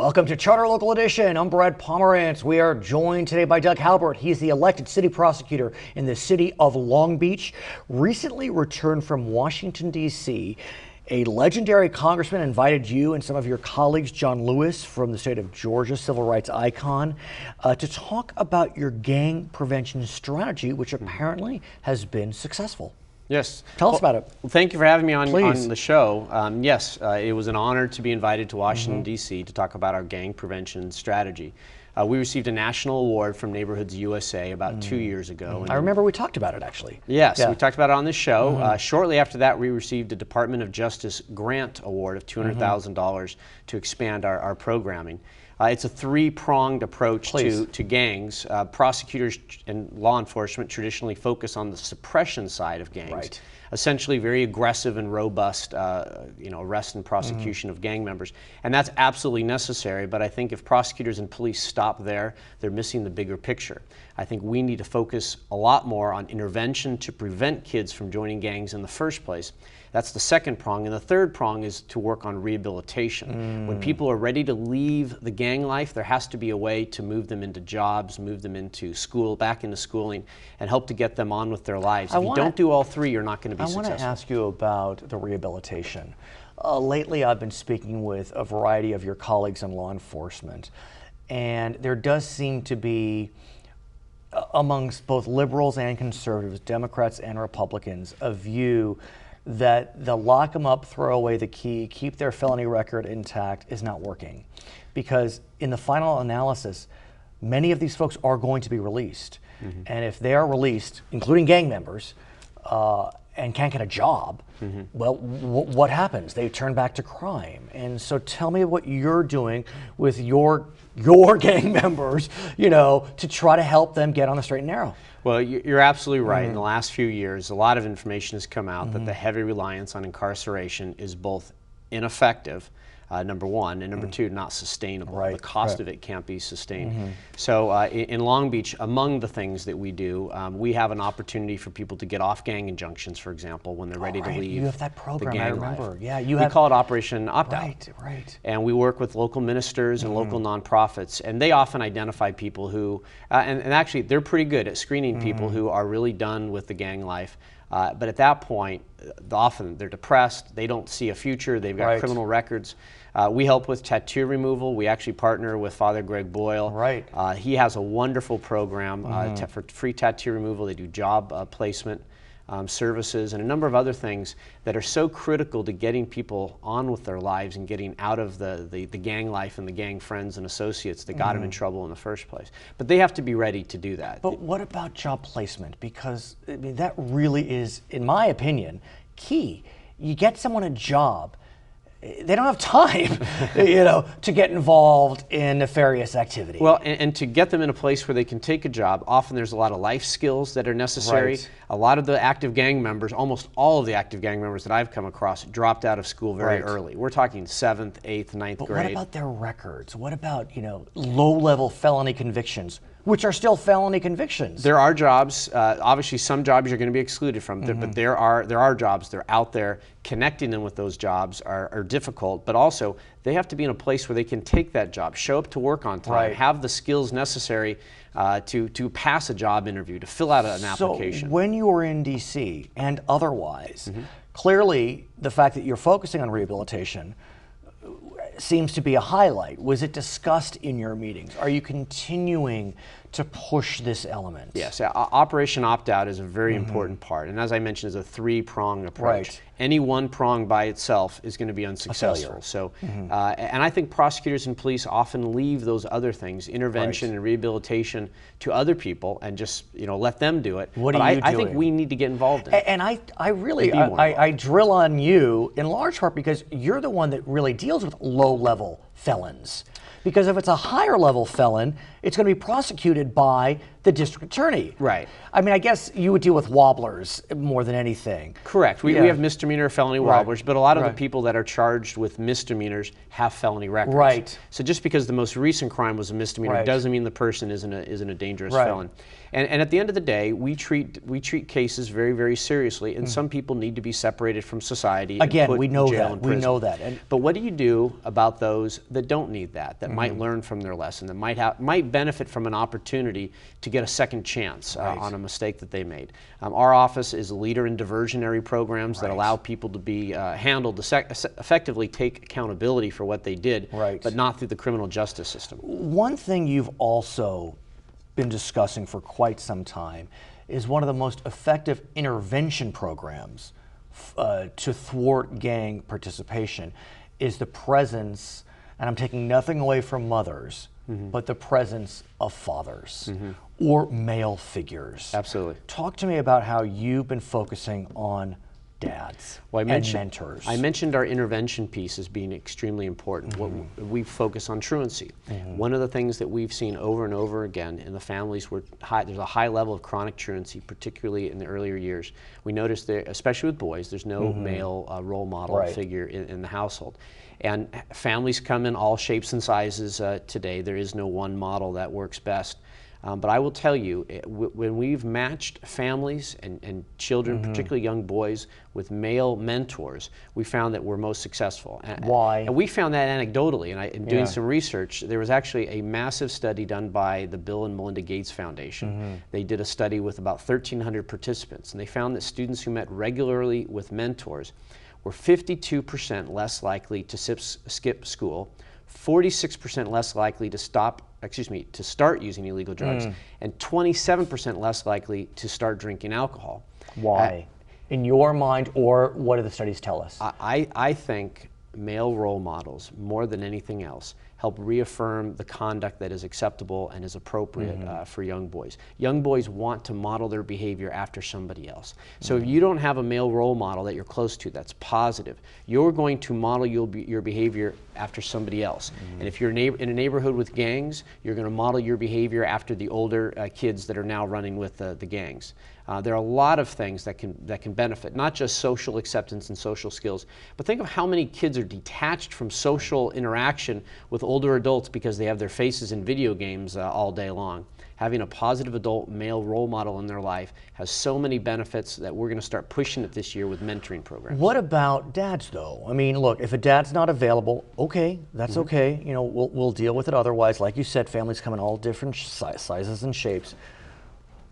Welcome to Charter Local Edition. I'm Brad Pomerance. We are joined today by Doug Haubert. He's the elected city prosecutor in the city of Long Beach. Recently returned from Washington, D.C., a legendary congressman invited you and some of your colleagues, John Lewis from the state of Georgia, civil rights icon, to talk about your gang prevention strategy, which apparently has been successful. Yes. Tell us about it. Well, thank you for having me on the show. It was an honor to be invited to Washington, D.C. to talk about our gang prevention strategy. We received a national award from Neighborhoods USA about 2 years ago. I remember we talked about it, actually. Yes, we talked about it on this show. Shortly after that, we received a Department of Justice grant award of $200,000 to expand our programming. It's a three-pronged approach to gangs. Prosecutors and law enforcement traditionally focus on the suppression side of gangs. Essentially very aggressive and robust arrest and prosecution of gang members. And that's absolutely necessary, but I think if prosecutors and police stop there, they're missing the bigger picture. I think we need to focus a lot more on intervention to prevent kids from joining gangs in the first place. That's the second prong. And the third prong is to work on rehabilitation. When people are ready to leave the gang life, there has to be a way to move them into jobs, move them into school, back into schooling, and help to get them on with their lives. If you don't do all three, you're not going to be successful. I want to ask you about the rehabilitation. Lately, I've been speaking with a variety of your colleagues in law enforcement, and there does seem to be, amongst both liberals and conservatives, Democrats and Republicans, a view that the lock them up, throw away the key, keep their felony record intact is not working. Because in the final analysis, many of these folks are going to be released. And if they are released, including gang members, and can't get a job, well, what happens? They turn back to crime. And so tell me what you're doing with your gang members, to try to help them get on the straight and narrow. Well, you're absolutely right. In the last few years, a lot of information has come out that the heavy reliance on incarceration is both ineffective, number one, and number two, not sustainable. The cost of it can't be sustained. So in Long Beach, among the things that we do, we have an opportunity for people to get off gang injunctions, for example, when they're ready to leave. You have that program, the gang I remember. life. Yeah, we call it Operation Opt-Out. Right. And we work with local ministers and local nofprofits, and they often identify people who, and actually they're pretty good at screening people who are really done with the gang life. But at that point, often they're depressed, they don't see a future, they've got criminal records. We help with tattoo removal. We actually partner with Father Greg Boyle. He has a wonderful program for free tattoo removal. They do job placement services and a number of other things that are so critical to getting people on with their lives and getting out of the gang life and the gang friends and associates that got them in trouble in the first place. But they have to be ready to do that. But what about job placement? Because I mean, that really is, in my opinion, key. You get someone a job, they don't have time, to get involved in nefarious activity. Well, and to get them in a place where they can take a job, often there's a lot of life skills that are necessary. A lot of the active gang members, almost all of the active gang members that I've come across, dropped out of school very early. We're talking 7th, 8th, 9th grade. But what about their records? What about, low-level felony convictions, which are still felony convictions? There are jobs. Obviously, some jobs you're going to be excluded from, but there are jobs. They're out there. Connecting them with those jobs are difficult, but also they have to be in a place where they can take that job, show up to work on time, have the skills necessary to pass a job interview, to fill out an application. So when you were in D.C. and otherwise, clearly the fact that you're focusing on rehabilitation seems to be a highlight. Was it discussed in your meetings? Are you continuing to push this element? Yes, Operation Opt-Out is a very important part, and as I mentioned, is a three-pronged approach. Any one prong by itself is going to be unsuccessful. So, and I think prosecutors and police often leave those other things, intervention and rehabilitation, to other people and just let them do it. What are you doing? I think we need to get involved in it. And I really drill on you in large part because you're the one that really deals with low-level felons. Because if it's a higher level felon, it's going to be prosecuted by the district attorney. I mean, I guess you would deal with wobblers more than anything. Correct. We have misdemeanor felony wobblers, but a lot of the people that are charged with misdemeanors have felony records. So just because the most recent crime was a misdemeanor doesn't mean the person isn't a dangerous felon. And at the end of the day, we treat cases very, very seriously, and some people need to be separated from society. Again, and put we know in jail that. and prison. We know that. But what do you do about those that don't need that, that might learn from their lesson, that might benefit from an opportunity to get a second chance on a mistake that they made. Our office is a leader in diversionary programs that allow people to be handled to effectively take accountability for what they did, but not through the criminal justice system. One thing you've also been discussing for quite some time is one of the most effective intervention programs to thwart gang participation is the presence, and I'm taking nothing away from mothers, but the presence of fathers or male figures. Absolutely. Talk to me about how you've been focusing on dads and mentors. I mentioned our intervention piece as being extremely important. We focus on truancy. One of the things that we've seen over and over again in the families where there's a high level of chronic truancy, particularly in the earlier years. We noticed that, especially with boys, there's no male role model figure in the household. And families come in all shapes and sizes today. There is no one model that works best. But I will tell you, when we've matched families and children, particularly young boys, with male mentors, we found that we're most successful. Why? And we found that anecdotally. And in doing some research, there was actually a massive study done by the Bill and Melinda Gates Foundation. They did a study with about 1,300 participants, and they found that students who met regularly with mentors were 52% less likely to skip school, 46% less likely to start using illegal drugs, and 27% less likely to start drinking alcohol. Why? In your mind, or what do the studies tell us? I think male role models, more than anything else, help reaffirm the conduct that is acceptable and is appropriate for young boys. Young boys want to model their behavior after somebody else. So if you don't have a male role model that you're close to that's positive, you're going to model your behavior after somebody else. And if you're in a neighborhood with gangs, you're going to model your behavior after the older kids that are now running with the gangs. There are a lot of things that can benefit, not just social acceptance and social skills, but think of how many kids are detached from social interaction with older adults because they have their faces in video games all day long. Having a positive adult male role model in their life has so many benefits that we're going to start pushing it this year with mentoring programs. What about dads, though? I mean, look, if a dad's not available, okay, that's okay. You know, we'll deal with it otherwise. Like you said, families come in all different sizes and shapes.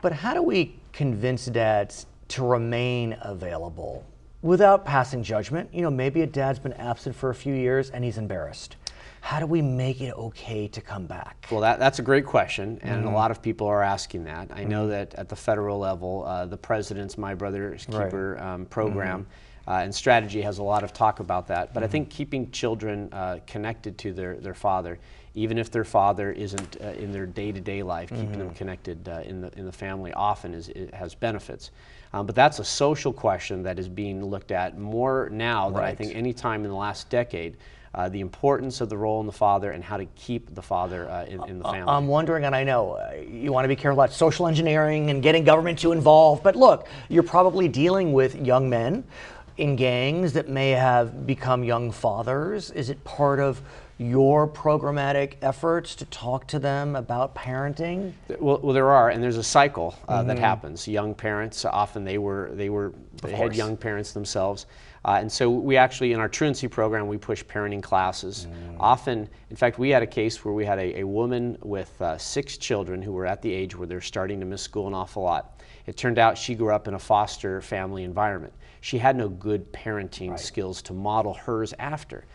But how do we convince dads to remain available without passing judgment? You know, maybe a dad's been absent for a few years and he's embarrassed. How do we make it okay to come back? Well, that's a great question, and a lot of people are asking that. I know that at the federal level, the President's My Brother's Keeper program and strategy has a lot of talk about that. But I think keeping children connected to their father, even if their father isn't in their day-to-day life, keeping them connected in the family often has benefits. But that's a social question that is being looked at more now than I think any time in the last decade. The importance of the role in the father and how to keep the father in the family. I'm wondering, and I know you want to be careful about social engineering and getting government to involve, but look, you're probably dealing with young men in gangs that may have become young fathers. Is it part of your programmatic efforts to talk to them about parenting? Well, there are, and there's a cycle that happens. Young parents, often they had young parents themselves. And so we actually, in our truancy program, we push parenting classes. Often, in fact, we had a case where we had a woman with 6 children who were at the age where they're starting to miss school an awful lot. It turned out she grew up in a foster family environment. She had no good parenting skills to model hers after.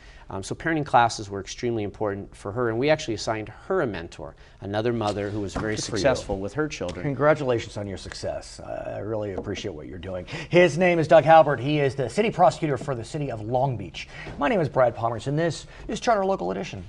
So parenting classes were extremely important for her, and we actually assigned her a mentor, another mother who was very successful with her children. Congratulations on your success. I really appreciate what you're doing. His name is Doug Haubert. He is the city prosecutor for the city of Long Beach. My name is Brad Pomerance, and this is Charter Local Edition.